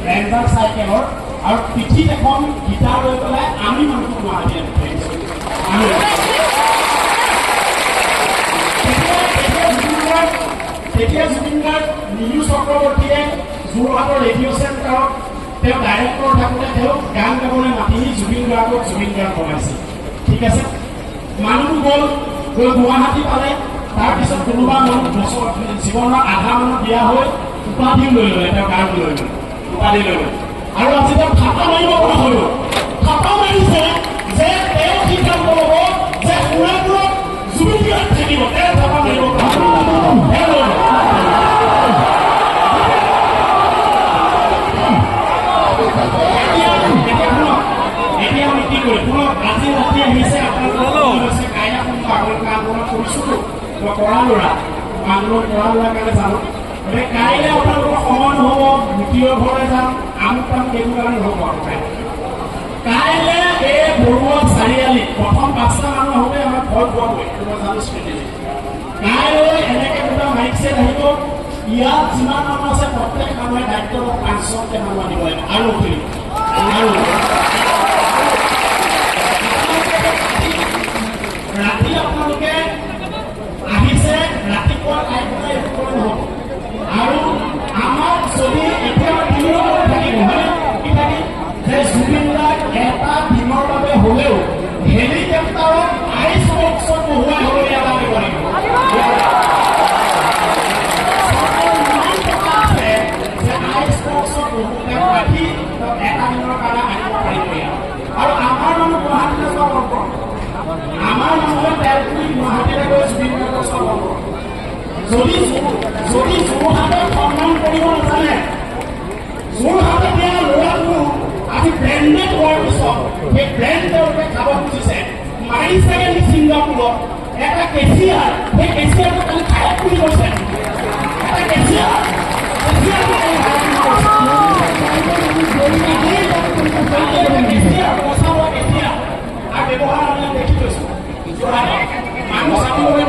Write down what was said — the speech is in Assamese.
ৰেঞ্জাৰ চাইকেলৰ আৰু পিঠিত এখন গীটাৰ লৈ পেলাই আমি মানুহটো গুৱাহাটী আমি তেতিয়া জুবিন গাৰ্গ নীলু চক্ৰৱৰ্তীয়ে যোৰহাটৰ ৰেডিঅ' চেণ্টাৰত তেওঁ ডাইৰেক্টৰ থাকোঁতে তেওঁক গান গাবলৈ মাতি জুবিন গাৰ্গ বনাইছিল। ঠিক আছে, মানুহটো গ'ল গুৱাহাটী পালে। তাৰপিছত কোনোবা মানুহ বছৰ জীৱনৰ আধা মানত বিয়া হৈ উপাধিও লৈ ল'লে, তেওঁ গান লৈ ল'লে, উপাধি লৈ ল'লে। আৰু আজি তেওঁ থাপা মাৰিব পৰা হৈ গ'ল। থাপা মাৰিছে যে তেওঁ সিদ্ধান্ত ল'ব যে সুৰাপুৰত জুবিন গাৰ্গ থাকিব, তেওঁ থাপা মাৰিব পৰা হৈ গ'ল। এতিয়া আমি কি কৰিম? আজি ৰাতি আহিছে আপোনালোকে কাইলৈ কোনটো আপোনালোকে আন্দোলন কৰিছোঁ কৰা ল'ৰা আন্দোলন কৰা ল'ৰাৰ কাৰণে জানো। গতিকে কাইলৈ আপোনালোকৰ সময় নহ'ব, মিটিৰৰ ঘৰলৈ যাম, আমুক কাম সেইটো কাৰণে নহ'ব। কাইলৈ এই বৰুৱা চাৰিআলিত প্ৰথম 5টা মানুহ আহোঁতে আমাৰ ভয় খোৱাবই, মই জানো স্মৃতি। কাইলৈ এনেকৈ দুটা মাইক ছেট আহিব, ইয়াত যিমান মানুহ আছে প্ৰত্যেক মানুহে দায়িত্ব 500কে মানুহ আনিব লাগিব আৰু ৰাতি আপোনালোকে আহিছে, ৰাতিপুৱা খাই পেলাই একো নহ'ব। আৰু আমাৰ যদি এতিয়া দিনৰ থাকিব যে জুবিন গাৰ্গ এটা দিনৰ বাবে হ'লেও হেলিকপ্টাৰত আইচ বক্সত বহুৱাই হ'লেও ইয়াত আনিব লাগিব। আইচ বক্সত বহুৱাই ৰাখি এটা দিনৰ কাৰণে আনিব পাৰিব। আৰু আমাৰ মানুহ গুৱাহাটীলৈ চব হ'ব, আমাৰ মানুহে তেলপুৰি গুৱাহাটীলৈ গৈ জুবিন গাৰ্গক চব হ'ব। যদি যোৰহাটত সন্মান কৰিব নাজানে, যোৰহাটত দিয়া ল'ৰাটো আজি ব্ৰেণ্ডেড হোৱাৰ পিছত সেই ব্ৰেণ্ড তেওঁলোকে খাব খুজিছে, মাৰিছে ছিংগাপুৰত এটা কেচিয়াৰ, সেই কেচিয়াৰটো কালি খাই পুৰি গৈছে। এটা কেচিয়াৰ আৰু ব্যৱহাৰ আমি দেখি গৈছো। মানুহ চাবলৈ